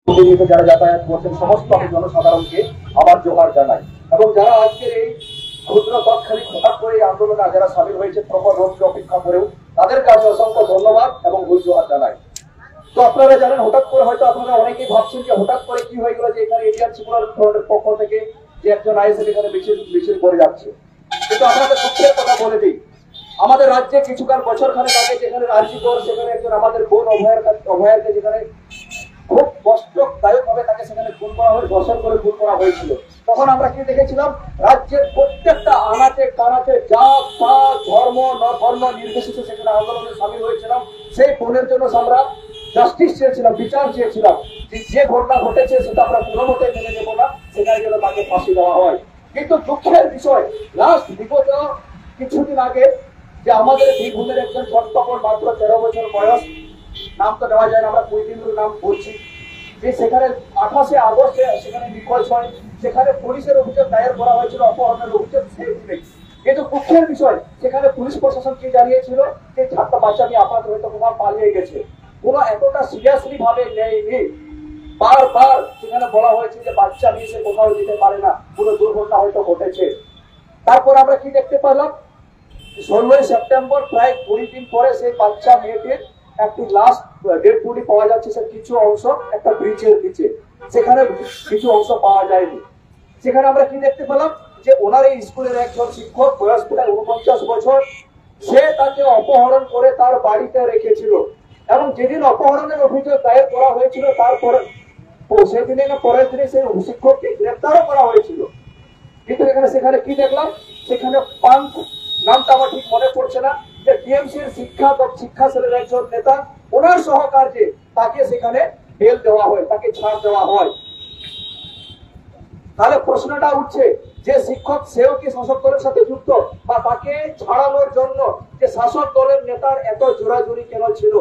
যারা যাতায়াত করছেন সমস্ত জনসাধারণকে আবার জোহার জানাই এবং যারা আজকের এই ক্ষুদ্র তৎক্ষণিক হঠাৎ করে এই আন্দোলনে যারা সামিল হয়েছে প্রখর রোধকে অপেক্ষা করেও তাদের কাছে অসংখ্য ধন্যবাদ এবং জোহার জানাই। তো আপনারা জানেন হঠাৎ করে হয়তো আপনারা অনেকেই ভাবছেন যে হঠাৎ করে কি হয়ে গেল যে এখানে ইন্ডিয়ান সেকুলার ফ্রন্টের পক্ষ থেকে যে একজন আইএসএফ এখানে মিছিল করে যাচ্ছে। কিন্তু আপনাদের দুঃখের কথা বলে দিই, আমাদের রাজ্যে কিছুকাল বছর খানেক আগে যেখানে রাজ্যকর সেখানে একজন আমাদের বোন অভয়ারকে যেখানে খুব কষ্টদায়ক ভাবে তাকে সেখানে খুন করা হয়ে ধর্ষণ করে খুন করা হয়েছিল। তখন আমরা কি দেখেছিলাম, রাজ্যের প্রত্যেকটা আনাচে কানাচে জাত পাত ধর্ম ধর্ম নির্বিশেষে সেখানে আন্দোলনে সামিল হয়েছিলাম। সেই বোনের জন্য আমরা জাস্টিস চেয়েছিলাম, বিচার চেয়েছিলাম। যে ঘটনা ঘটেছে সেটা আমরা কোনো মতে মেনে নেবো না, সেখানে যেন তাকে ফাঁসি দেওয়া হয়। কিন্তু দুঃখের বিষয় লাস্ট বিগত কিছুদিন আগে যে আমাদের বীরভূমের একজন ছোট্টপর মাত্র 13 বছর বয়স, নাম তো দেওয়া যায় না, আমরা কুইদিনুর নাম বলছি, যে সেখানে 28 আগস্টে সেখানে নিখোঁজ হয়। সেখানে পুলিশের অভিযোগ দায়ের করা হয়েছিল, অপহরণের অভিযোগ সেই দিনে। কিন্তু দুঃখের বিষয় সেখানে পুলিশ প্রশাসন কি জানিয়েছিল যে ছাত্র বাচ্চা নিয়ে আপাতত হয়তো কোথাও পালিয়ে গেছে, কোনো এতটা সিরিয়াসলি ভাবে নেয়নি। বারবার সেখানে বলা হয়েছে যে বাচ্চা নিয়ে সে কোথাও যেতে পারে না, কোনো দুর্ঘটনা হয়তো ঘটেছে। তারপর আমরা কি দেখতে পেলাম, 16 সেপ্টেম্বর প্রায় 20 দিন পরে সেই বাচ্চা মেয়েটির একটি লাস্ট ডেড বডি পাওয়া যাচ্ছে। সে কিছু অংশ একটা ব্রিজের নিচে, সেখানে কিছু অংশ পাওয়া যায়নি। সেখানে আমরা কি দেখতে পেলাম যে ওনার এই স্কুলের একজন শিক্ষক বয়স প্রায় 49 বছর, সে তাকে অপহরণ করে তার বাড়িতে রেখেছিল এবং যেদিন অপহরণের অভিযোগ দায়ের করা হয়েছিল তারপরে সেদিনে না পরের দিনে সেই শিক্ষককে গ্রেপ্তারও করা হয়েছিল। কিন্তু সেখানে কি দেখলাম, সেখানে পাঙ্ক নামটা আমার ঠিক মনে পড়ছে না, যে টিএমসির শিক্ষা সেলের একজন নেতা, ওনার সহকার্যে তাকে সেখানে বেল দেওয়া হয়, তাকে ছাড় দেওয়া হয়। তাহলে প্রশ্নটা উঠছে যে শিক্ষক সেও কি শাসক দলের সাথে যুক্ত, বা তাকে ছাড়ানোর জন্য যে শাসক দলের নেতার এত জোরাজুরি কেন ছিল?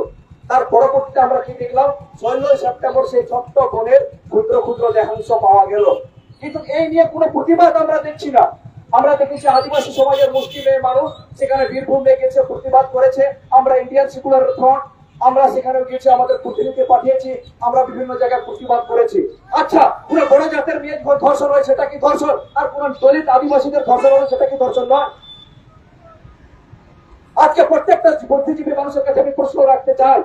তার পরবর্তীতে আমরা কি দেখলাম, 16 সেপ্টেম্বর সেই ছোট্ট বোনের ক্ষুদ্র ক্ষুদ্র দেহাংশ পাওয়া গেল। কিন্তু এই নিয়ে কোনো প্রতিবাদ আমরা দেখছি না। আমরা দেখেছি আদিবাসী সমাজের মুসলিম মানুষ সেখানে বীরভূমে গেছে, প্রতিবাদ করেছে। আমরা ইন্ডিয়ান সেকুলার ফ্রন্ট আমরা সেখানে গিয়েছি, আমাদের প্রতিনিধি পাঠিয়েছি, আমরা বিভিন্ন জায়গায় প্রতিবাদ করেছি। আচ্ছা, পুরো বড় জাতের মেয়ে ধর্ষণ হয় সেটা কি ধর্ষণ? আর কোন দলিত আদিবাসীদের ধর্ষণ হয় সেটা কি ধর্ষণ নয়? আজকে প্রত্যেকটা বুদ্ধিজীবী মানুষের কাছে আমি প্রশ্ন রাখতে চাই,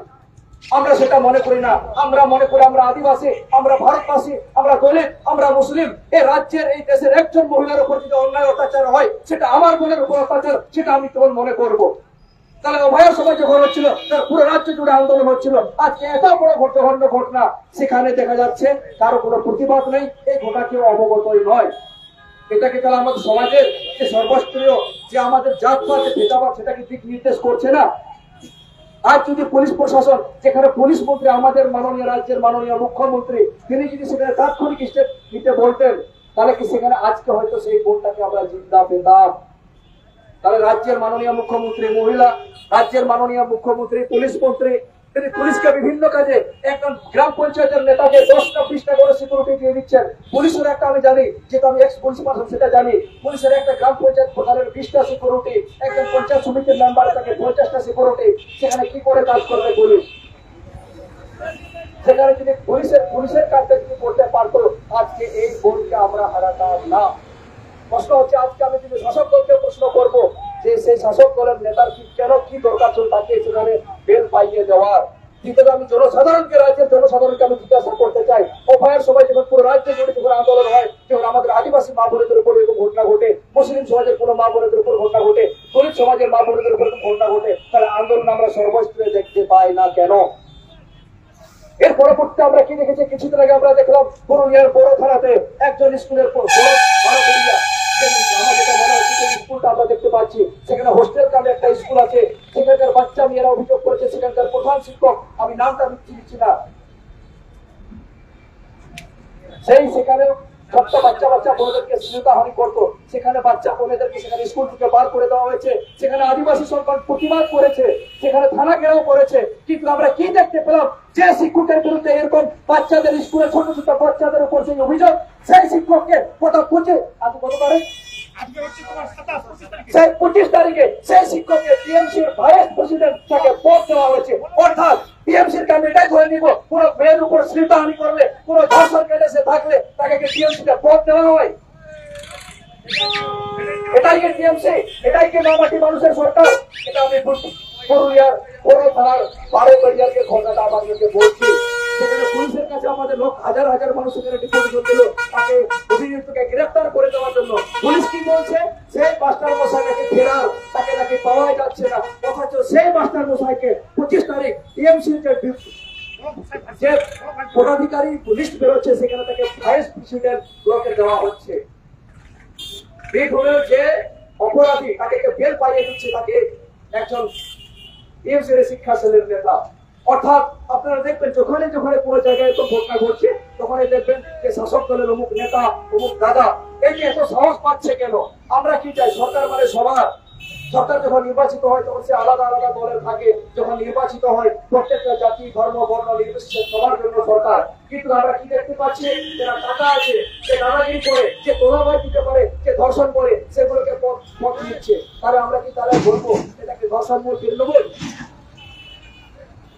আমরা সেটা মনে করি না। আমরা মনে করি আমরা আদিবাসী, আমরা ভারতবাসী, আমরা দলিত, আমরা মুসলিম। এই রাজ্যের এই দেশের একজন মহিলার উপর যদি অন্যায় অত্যাচার হয়, সেটা আমার বোনের উপর অত্যাচার, সেটা আমি কেমন মনে করবো? তাহলে অভয়ের সময় যখন হচ্ছিল তার পুরো রাজ্য জুড়ে আন্দোলন হচ্ছিল, আজকে এত বড় ঘটনা সেখানে দেখা যাচ্ছে কারো কোনো প্রতিবাদ নেই, এই ঘটনা কেউ অবগতই নয়। এটাকে তাহলে আমাদের সমাজের যে সর্বস্তরীয় যে আমাদের জাতপাত ভেদাভাব সেটাকে দিক নির্দেশ করছে না? আজ যদি পুলিশ প্রশাসন, যেখানে পুলিশ মন্ত্রী আমাদের মাননীয় রাজ্যের মাননীয় মুখ্যমন্ত্রী, তিনি যদি সেখানে তাৎক্ষণিক স্টেপ নিতে বলতেন, তাহলে কি সেখানে আজকে হয়তো সেই বোনটাকে আমরা জিন্দা পেতাম? তাহলে রাজ্যের মাননীয় মুখ্যমন্ত্রী মহিলা, রাজ্যের মাননীয় মুখ্যমন্ত্রী পুলিশ মন্ত্রী, তিনি পুলিশকে বিভিন্ন কাজে একজন গ্রাম পঞ্চায়েতের নেতাকে 10টা 20টা করে সিকিউরিটি দিয়ে দিচ্ছেন। পুলিশের একটা আমি জানি, যেহেতু আমি এক্স পুলিশ পার্সন সেটা জানি, পুলিশের একটা গ্রাম পঞ্চায়েত প্রধানের 20টা সিকিউরিটি, একজন পঞ্চায়েত সমিতির মেম্বার তাকে 50টা সিকিউরিটি। সেখানে কি করে কাজ করবে পুলিশ? সেখানে যদি পুলিশের কাজটা যদি করতে পারতো, আজকে এই বোনকে আমরা হারাতাম না। প্রশ্ন হচ্ছে, আজকে আমি যদি শাসক দলকে প্রশ্ন করবো যে সেই শাসক দলের নেতার কেন কি দরকার ছিল তাকে সেখানে বেল পাইয়ে দেওয়ার? কিন্তু আমি জনসাধারণকে, রাজ্যের জনসাধারণকে আমি জিজ্ঞাসা করতে চাই, অভয়ের সময় যখন পুরো রাজ্যে জুড়ে যখন আন্দোলন হয়, যখন আমাদের আদিবাসী মা বোনেদের উপর এরকম ঘটনা ঘটে, মুসলিম সমাজের কোনো মা বোনেদের উপর ঘটনা ঘটে, দলিত সমাজের মা বোনেদের উপর ঘটনা ঘটে, তাহলে আন্দোলন আমরা সর্বস্তরে দেখতে পাই না কেন? এর পরবর্তীতে আমরা কি দেখেছি, কিছুদিন আগে আমরা দেখলাম পুরুলিয়ার বড় থানাতে একজন স্কুলের স্কুলটা আমরা দেখতে পাচ্ছি, সেখানে হোস্টেল নামে একটা স্কুল আছে, সেখানকার বাচ্চা মেয়েরা অভিযোগ করেছে সেখানকার প্রধান শিক্ষক, আমি নামটা দিচ্ছি না, সেই সেখানে ছোট্ট বাচ্চা বোনেদেরকে শ্লীলতাহানি করতো, সেখানে বাচ্চা বোনেদেরকে সেখানে স্কুল থেকে বার করে দেওয়া হয়েছে। সেখানে আদিবাসী সরকার প্রতিবাদ করেছে, সেখানে থানা ঘেরাও করেছে। কিন্তু আমরা কি দেখতে পেলাম, যে শিক্ষকের বিরুদ্ধে এরকম বাচ্চাদের স্কুলে ছোট ছোট বাচ্চাদের উপর সেই অভিযোগ, সেই শিক্ষককে কত তারিখ 25 তারিখে সেই শিক্ষককে টিএমসির ভাইস প্রেসিডেন্ট তাকে পদ দেওয়া হয়েছে। অর্থাৎ টিএমসির ক্যান্ডিডেট ধরে নিব, কোন মেয়ের উপর শ্লীলতাহানি করলে, কোন ধর্ষণ কেসে থাকলে তাকে টিএমসিটা পদ দেওয়া হয়? এটাই কি টিএমসি? এটাই কি মামাটি মানুষের সরকার? এটা আমি পুরুলিয়ার বড় থানার 12 পরিবারকে ঘটনাটা আমাদেরকে বলছি। সেখানে পুলিশের কাছে আমাদের লোক হাজার হাজার মানুষ সেখানে ডিপোজিশন দিল তাকে অভিযুক্তকে গ্রেফতার করে দেওয়ার জন্য। পুলিশ কি বলছে? সেই মাস্টার মশাইকে ফেরার, তাকে নাকি পাওয়াই যাচ্ছে না, অথচ সেই মাস্টার মশাইকে 25 তারিখ টিএমসি যে পদাধিকারী লিস্ট বেরোচ্ছে সেখানে তাকে ভাইস প্রেসিডেন্ট ব্লকে দেওয়া হচ্ছে। বীরভূমের যে অপরাধী তাকে বেল পাইয়ে দিচ্ছে তাকে একজন টিএমসির শিক্ষা সেলের নেতা। অর্থাৎ আপনারা দেখবেন যখনই কোনো জায়গায় এত ঘটনা ঘটছে তখনই দেখবেন যে শাসক দলের অমুক নেতা অমুক দাদা এই যে এত সাহস পাচ্ছে কেন? আমরা কি চাই? সরকার মানে সবার। সরকার যখন নির্বাচিত হয় তখন সে আলাদা আলাদা দলের থাকে, যখন নির্বাচিত হয় প্রত্যেকটা জাতি ধর্ম বর্ণ নির্বিশেষে সবার জন্য সরকার। কিন্তু আমরা কি দেখতে পাচ্ছি? যারা টাকা আছে, যে দাদাগিরি করে, যে তোলাবাই দিতে পারে, যে ধর্ষণ করে, সেগুলোকে পথ নিচ্ছে। তাহলে আমরা কি তাহলে বলবো এটাকে ধর্ষণমূল তৃণমূল?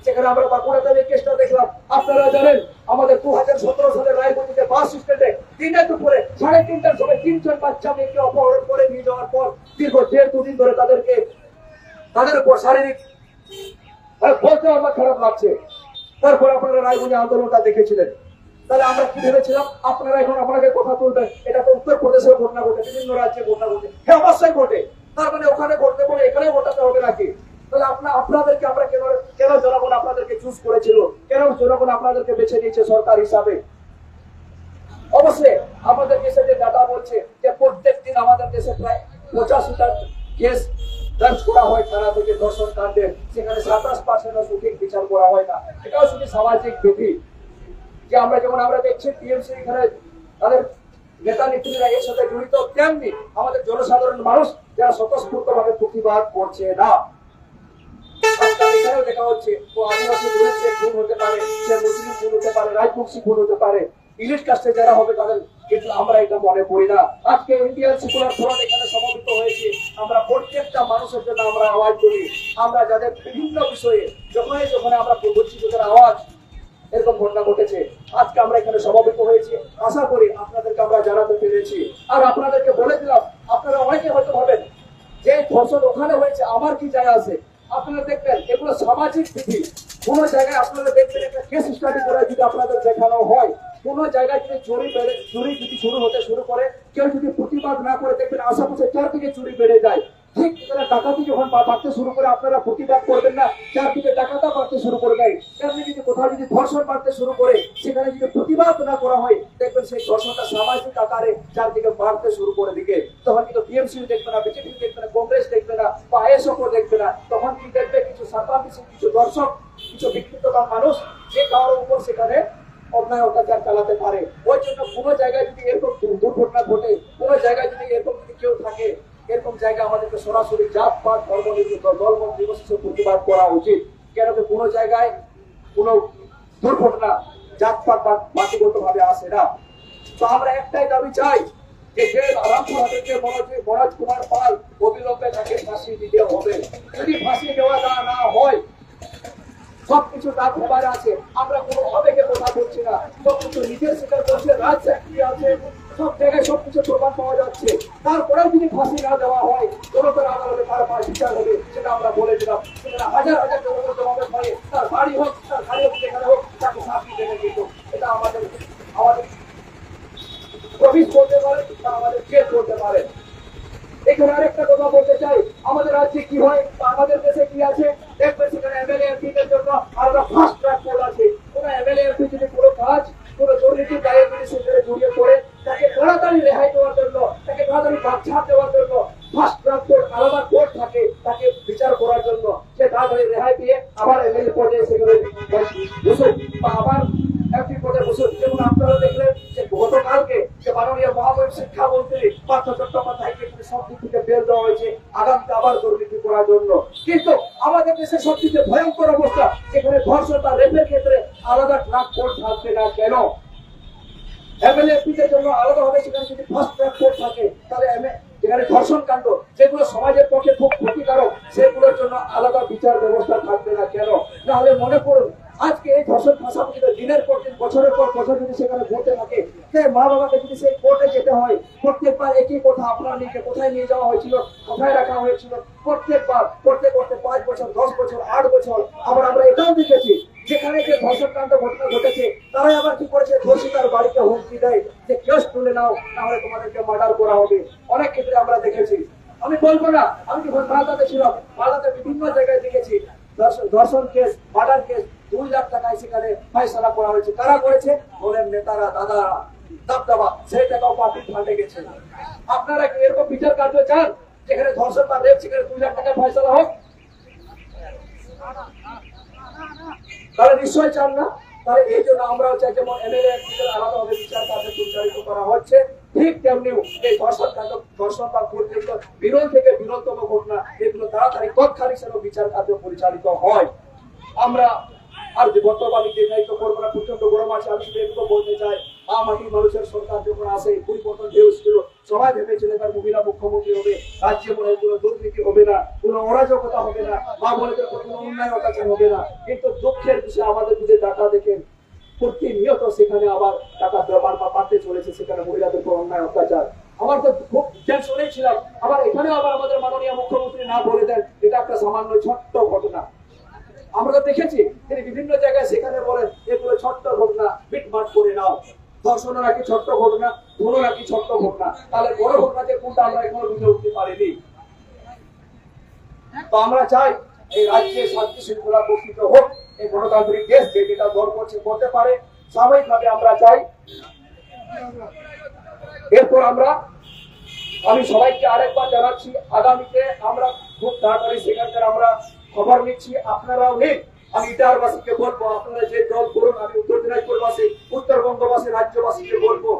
সেখানে আমরা বাঁকুড়াতে এই কেসটা দেখলাম। আপনারা জানেন আমাদের 2017 সালে রায়গঞ্জে বাস স্ট্যান্ডে দিনের দুপুরে 3:30টার সময় 3 জন বাচ্চা মেয়েকে অপহরণ করে নিয়ে যাওয়ার পর দীর্ঘ 1.5-2 দিন ধরে তাদের উপর শারীরিক বলতে আমার খারাপ লাগছে। তারপর আপনারা রায়গঞ্জে আন্দোলনটা দেখেছিলেন। তাহলে আমরা কি ভেবেছিলাম আপনারা এখন আপনাকে কথা তুলবেন? এটা তো উত্তরপ্রদেশের ঘটনা ঘটে, বিভিন্ন রাজ্যে ঘটনা ঘটে। হ্যাঁ অবশ্যই ঘটে। তার মানে ওখানে ঘটতে বলে এখানে ঘটাতে হবে নাকি? তাহলে আপনাদেরকে আমরা কেন জনগণ আপনাদেরকে চুজ করেছিল? কেন জনগণ আপনাদেরকে বেছে নিয়েছে সরকার হিসাবে? অবশ্যই আমাদের দেশে যে ডাটা বলছে যে প্রত্যেক দিন আমাদের দেশে প্রায় 85টা কেস দর্জ করা হয় থানা থেকে ধর্ষণ কাণ্ডে, সেখানে 27% সঠিক বিচার করা হয় না। এটাও শুধু সামাজিক বিধি যে আমরা দেখছি টিএমসি এখানে তাদের নেতা নেত্রীরা এর সাথে জড়িত, তেমনি আমাদের জনসাধারণ মানুষ যারা স্বতঃস্ফূর্ত ভাবে প্রতিবাদ করছে না। এখানেও দেখা হচ্ছে ও আদিবাসী বলেছে খুন হতে পারে, সে মুসলিম খুন হতে পারে, রাজবংশী খুন হতে পারে, ইলিশ কাস্টে যারা হবে তাদের, কিন্তু আমরা এটা মনে করি না। আজকে ইন্ডিয়ান সেকুলার ফ্রন্ট এখানে সমবেত হয়েছে। আমরা প্রত্যেকটা মানুষের জন্য আমরা আওয়াজ করি। আমরা যাদের বিভিন্ন বিষয়ে যখন আমরা বলছি যাদের আওয়াজ এরকম ঘটনা ঘটেছে, আজকে আমরা এখানে সমবেত হয়েছি। আশা করি আপনাদেরকে আমরা জানাতে পেরেছি। আর আপনাদেরকে বলে দিলাম, আপনারা অনেকে হয়তো ভাবেন যে ধর্ষণ ওখানে হয়েছে আমার কি যায় আসে। আপনারা দেখবেন এগুলো সামাজিক বিধি। কোন জায়গায় আপনারা দেখবেন একটা কেস স্টাডি করে যদি আপনাদের দেখানো হয়, কোন জায়গায় যদি চুরি যদি শুরু করে, কেউ যদি প্রতিবাদ না করে দেখবেন আশেপাশে চারদিকে চুরি বেড়ে যায়। ঠিক ডাকাতি যখন বাড়তে শুরু করে আপনারা প্রতিবাদ করবেন না, চারদিকে ডাকাতা বাড়তে শুরু করে দেয়। তেমনি যদি কোথাও যদি ধর্ষণ বাড়তে শুরু করে, সেখানে যদি প্রতিবাদ না করা হয় দেখবেন সেই ধর্ষণটা সামাজিক আকারে চারদিকে বাড়তে শুরু করে দিকে। তখন কিন্তু টিএমসি দেখবে না, বিজেপি দেখবে না, কংগ্রেস দেখবে না, বা আইএসএফও দেখবে না। তখন কি দেখবে কিছু সাতাংশী, কিছু দর্শক, কিছু বিক্ষিপ্তকার মানুষ যে কারোর উপর সেখানে অন্যায় অত্যাচার চালাতে পারে। ওই জন্য কোনো জায়গায় যদি এরকম দুর্ঘটনা ঘটে, কোনো জায়গায় যদি এরকম যদি কেউ থাকে, এরকম জায়গায় আমাদেরকে সরাসরি জাত পাত ধর্ম নির্বিশেষে প্রতিবাদ করা উচিত। কেন কি কোনো জায়গায় কোনো দুর্ঘটনা জাত পাত বা জাতিগত ভাবে আসে না। তো আমরা একটাই দাবি চাই যে রামপুরহাটের মনোজ কুমার পাল অবিলম্বে তাকে ফাঁসি দিতে হবে। যদি ফাঁসি দেওয়া না হয়, সবকিছু তার খবর আছে। আমরা কোনো আবেগে কথা বলছি না, সবকিছু নিজের স্বীকার করছে, রাজ চাকরি আছে, সব জায়গায় সবকিছু প্রমাণ পাওয়া যাচ্ছে। তারপরেও যদি ফাঁসি না দেওয়া হয়, জনতার আদালতে তার বিচার হবে, সেটা আমরা বলে দিলাম। সেখানে হাজার হাজার জনগণ জমাবেত হয়, তার বাড়ি হোক, তার গাড়ি হোক, যেখানে হোক, তাকে ফাঁসি দেবে। কিন্তু এটা আমাদের প্রবেশ করতে পারে, তা আমাদের জেল করতে পারে। এখানে আরেকটা কথা বলতে চাই, আমাদের রাজ্যে কি হয় বা আমাদের দেশে কি আছে, দেখবেন সেখানে এমএলএ এমপিদের জন্য আলাদা ফাস্ট ট্র্যাক কোর্ট আছে। কোন এমএলএ এমপি যদি কোনো কাজ, কোনো দুর্নীতির দায়ে যদি সেখানে জড়িয়ে পড়ে, তাকে তাড়াতাড়ি রেহাই দেওয়ার জন্য, তাকে তাড়াতাড়ি বাচ্চা দেওয়ার জন্য ফাস্ট ট্র্যাক কোর্ট, আলাদা কোর্ট থাকে তাকে বিচার করার জন্য। সে তাড়াতাড়ি রেহাই দিয়ে আবার এমএলএ পদে সেখানে বসুক বা আবার এমপি পদে বসুক। যেমন আপনারা দেখলেন যে গতকালকে যে মাননীয় মহামহিম শিক্ষামন্ত্রী পার্থ চট্টোপাধ্যায়কে সব দিক থেকে বের দেওয়া হয়েছে আগামীতে আবার দুর্নীতি করার জন্য। কিন্তু আমাদের দেশে সবথেকে ভয়ঙ্কর অবস্থা, যেখানে ধর্ষণ বা রেপের ক্ষেত্রে আলাদা ট্র্যাক কোর্ট থাকবে না কেন? এমএলএ এমপিদের জন্য আলাদা হবে, সেখানে যদি ফাস্ট ট্র্যাক কোর্ট থাকে, তাহলে যেখানে ধর্ষণ কাণ্ড যেগুলো সমাজের পক্ষে খুব ক্ষতিকারক, সেগুলোর জন্য আলাদা বিচার ব্যবস্থা থাকবে না কেন? নাহলে মনে করুন আজকে এই ধর্ষণ ফাঁসানো যদি দিনের পর দিন বছরের পর বছর যদি সেখানে ঘটতে থাকে, মা বাবাকে যদি সেই কোর্টে যেতে হয়, প্রত্যেকবার একই কথা, আপনার মেয়েকে কোথায় নিয়ে যাওয়া হয়েছিল, কোথায় রাখা হয়েছিল, প্রত্যেকবার করতে করতে 5 বছর 10 বছর 8 বছর। আবার আমরা এটাও দেখেছি যেখানে যে ধর্ষণকাণ্ড ঘটনা ঘটেছে তারাই আবার কি করেছে, ধর্ষিতার বাড়িতে হুমকি দেয় যে কেস তুলে নাও, নাহলে তোমাদেরকে মার্ডার করা হবে। অনেক ক্ষেত্রে আমরা দেখেছি। আমি বলবো না, আমি যখন মালদাতে ছিলাম, মালদাতে বিভিন্ন জায়গায় দেখেছি ধর্ষণ কেস, মার্ডার কেস 2 লাখ টাকায় সেখানে ফয়সালা করা হয়েছে। কারা করেছে? বলেন নেতারা, দাদারা, দাবদাবা, সেই টাকাও পার্টির ফান্ডে গেছে। আপনারা কি এরকম বিচার কার্য চান যেখানে ধর্ষণ বা রেপ সেখানে 2 লাখ টাকায় ফয়সালা হোক? তারা নিশ্চয় চান না। তাহলে এই জন্য আমরাও চাই যেমন এমএলএ আলাদাভাবে বিচার কার্য পরিচালিত করা হচ্ছে, ঠিক তেমনি এই ধর্ষণ বা বিরল থেকে বিরলতম ঘটনা এগুলো তাড়াতাড়ি তৎক্ষণিক বিচার কার্য পরিচালিত হয়। আমরা আর বর্তমানে দীর্ঘায়িত করবো না, প্রচন্ড গরম আছে। আমি শুধু এটুকু বলতে চাই, মাটির মানুষের সরকার যখন আসে, পরিবর্তন ঢেউ ছিল, সবাই ভেবেছিল এবার মহিলা মুখ্যমন্ত্রী হবে, রাজ্যে মনে কোনো দুর্নীতি হবে না, কোনো অরাজকতা হবে না, মা বোনেদের কোনো অন্যায় অত্যাচার হবে না। কিন্তু দুঃখের বিষয়ে আমাদের যে ডাটা দেখেন, প্রতিনিয়ত সেখানে আবার টাকা ব্যবহার বা পাঠতে চলেছে, সেখানে মহিলাদের উপর অন্যায় অত্যাচার। আমার তো খুব টেনশনে ছিলাম। আবার এখানেও আবার আমাদের মাননীয় মুখ্যমন্ত্রী না বলে দেন এটা একটা সামান্য ছোট্ট ঘটনা। আমরা তো দেখেছি তিনি বিভিন্ন জায়গায় সেখানে বলেন এগুলো ছোট্ট ঘটনা, মিটমাট করে নাও। ধর্ষণ নাকি ছোট্ট ঘটনা, খুনও নাকি ছোট্ট ঘটনা। তাহলে বড় ঘটনা যে কোনটা আমরা এখনো বুঝে উঠতে পারিনি। তো আমরা চাই এই রাজ্যে শান্তি শৃঙ্খলা প্রকৃত হোক, এই গণতান্ত্রিক দেশ যেটা দল করছে করতে পারে স্বাভাবিকভাবে আমরা চাই। এরপর আমি সবাইকে আরেকবার জানাচ্ছি, আগামীতে আমরা খুব তাড়াতাড়ি সেখানকার আমরা খবর নিচ্ছি, আপনারাও নিন। আমি ইটাহারবাসীকে বলবো, আপনারা যে দল করুন, আমি উত্তর দিনাজপুরবাসী, উত্তরবঙ্গবাসী, রাজ্যবাসীকে বলবো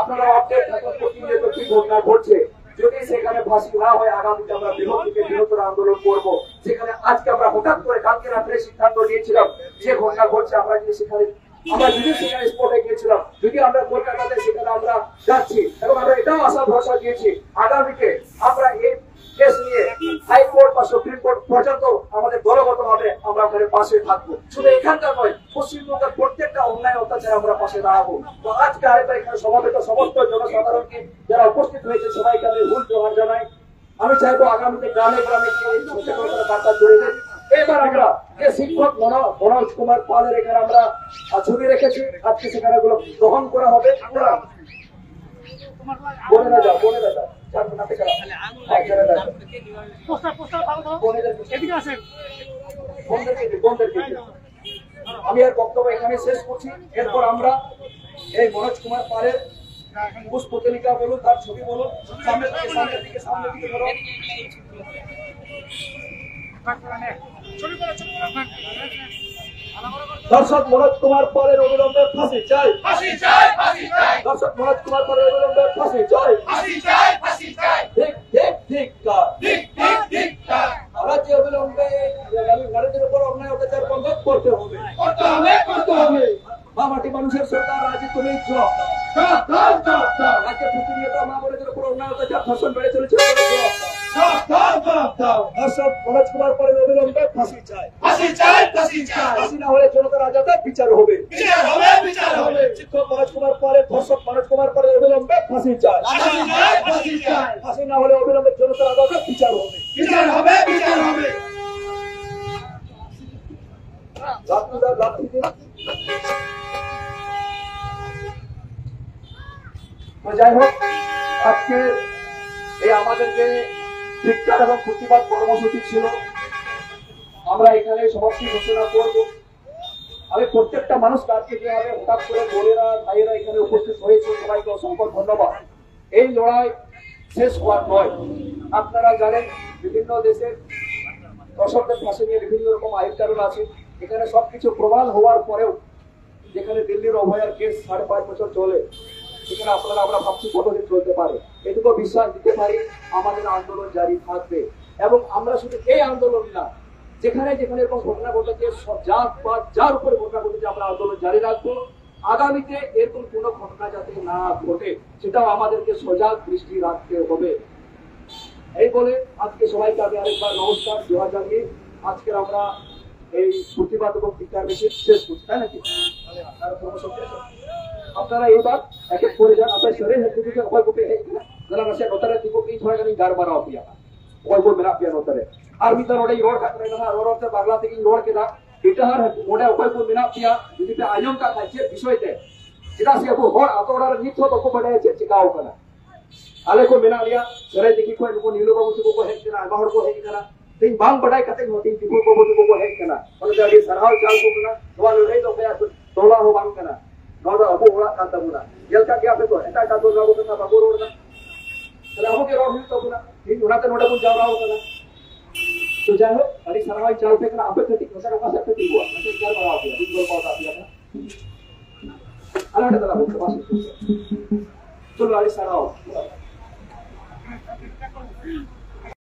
আপনারা আপডেট থাকুন প্রতিনিয়ত কি ঘটনা ঘটছে। যদি সেখানে ফাঁসি না হয়, আগামীতে আমরা বৃহৎ থেকে বৃহত্তর আন্দোলন করবো। সেখানে আজকে আমরা হঠাৎ করে কালকে রাত্রে সিদ্ধান্ত নিয়েছিলাম যে ঘটনা ঘটছে, আমরা যদি সেখানে স্পটে গিয়েছিলাম, যদি আমরা কলকাতাতে সেখানে আমরা যাচ্ছি, এবং আমরা এটাও আশা ভরসা দিয়েছি আগামীতে আমরা এই কেস নিয়ে হাইকোর্ট বা সুপ্রিম কোর্ট পর্যন্ত আমাদের দলগত ভাবে আমরা ওখানে পাশে থাকবো। শুধু এখানকার নয়, পশ্চিমবঙ্গের প্রত্যেকটা অন্যায় অত্যাচার আমরা পাশে দাঁড়াবো। তো আজকে আরেকবার এখানে সমবেত সমস্ত জনসাধারণকে যারা উপস্থিত হয়েছে সবাইকে আমি ভুল জোহার জানাই। আমি চাইবো আগামীতে গ্রামে গ্রামে সচেতনতার বার্তা জুড়ে দেন। এবার আমরা যে শিক্ষক মনোজ কুমার পালের এখানে আমরা ছবি রেখেছি, আজকে সেখানে গুলো গ্রহণ করা হবে। বোনেরা যাও, বোনেরা যাও, আমি আর বক্তব্য এখানে শেষ করছি। এরপর আমরা এই মনোজ কুমার পালের পুষ্পতলিকা বলুন, তার ছবি বলুন, সামনের দিকে ধরো। দর্শক মনোজ কুমার পালের অবিলম্বে ফাঁসি চাই, দর্শক মনোজ কুমার পালের অবিলম্বে ফাঁসি চাই। ঠিক ঠিক ঠিক রাজ্যে অবিলম্বে নারীদের উপর অন্যায় অত্যাচার বন্ধ করতে হবে। মাটি মানুষের সরকার রাজ্যে তুমি রাজ্যে প্রতিনিয়ত মা বোনেদের উপর অন্যায় অত্যাচার ধর্ষণ বেড়ে চলেছে। দর্শক মনোজ কুমার পালের অবিলম্বে ফাঁসি চাই, ফাঁসি না হলে জনতার আজাদে বিচার হবে। শিক্ষক মনোজ কুমার পালের, ধর্ষক মনোজ কুমার পালের অবিলম্বে ফাঁসি চাই, ফাঁসি না হলে অবিলম্বে জনতার আজাদে বিচার হবে। যাই হোক, আজকে এই আমাদেরকে শিক্ষার এবং প্রতিবাদ কর্মসূচি ছিল, আমরা এখানে সমাপ্তি ঘোষণা করব। আমি প্রত্যেকটা মানুষকে আজকে যেভাবে হঠাৎ করে বোনেরা ভাইয়েরা এখানে উপস্থিত হয়েছে সবাইকে অসংখ্য ধন্যবাদ। এই লড়াই শেষ হওয়ার নয়। আপনারা জানেন বিভিন্ন দেশের দর্শকদের পাশে নিয়ে বিভিন্ন রকম আইন কানুন আছে। এখানে সবকিছু প্রমাণ হওয়ার পরেও যেখানে দিল্লির অভয়ার কেস 5.5 বছর চলে, সেখানে আমরা ভাবছি কতদিন চলতে পারে। এটুকু বিশ্বাস দিতে পারি আমাদের আন্দোলন জারি থাকবে। এবং আমরা শুধু এই আন্দোলন না, যেখানে যেখানে এরকম ঘটনা ঘটেছে, যার উপরে ঘটনা ঘটেছে আমরা আন্দোলন জারি রাখবো। আগামীতে এরকম কোনো ঘটনা যাতে না ঘটে সেটাও আমাদেরকে সজাগ দৃষ্টি রাখতে হবে। এই বলে আজকে সবাইকে আমি আরেকবার নমস্কার জোহার জানিয়ে আজকের আমরা এই প্রতিবাদ এবং টিকার বেশি শেষ করছে, তাই নাকি? আপনারা এইবার এক এক করে যান, আপনার শরীর হেতু থেকে অকয় কোপে হেজ না যারা নাসে নতরে দিবো কি ছয় গানি গার বারাও পিয়া অকয় কো মেনা পিয়া নতরে আর মিটার ওড়ে রোড খাত রে না রোড তে বাংলা থেকে রোড কেদা এটা হার ওড়ে অকয় কো মেনা পিয়া যদি তে আজম কা খাইছে বিষয়তে যেটা সে আবু হর আতোড়ার নিথ বকো বড়ে আছে চিকাও কানা আলে কো মেনা লিয়া সরে দেখি কয় নুকো নীলু বাবু থেকে কো হেজ না বাহর কো হেজ কানা তিন বাং বড়াই কাতে নতি দিবো বাবু থেকে কো হেজ কানা মানে দাদি সারহাও চাল কো কানা তোলা লড়াই তো কয়া তোলা হো বাং কানা নড়া আবু ওড়া কাতা বুনা জেলকা গিয়া ফে তো এটা কা তো লাবো কানা বাবু রোড না তাহলে আমাকে রোড হিল তো বুনা তিন ওনাতে নোটা কোন যাও রাও কানা तो जाए हो अरे सरवाई चाल पे करना आपे कति कसर का सकते थी हुआ मतलब क्या बड़ा हो गया दिन बोल पाता दिया था अलग तरह बोलते पास चलो अरे सराओ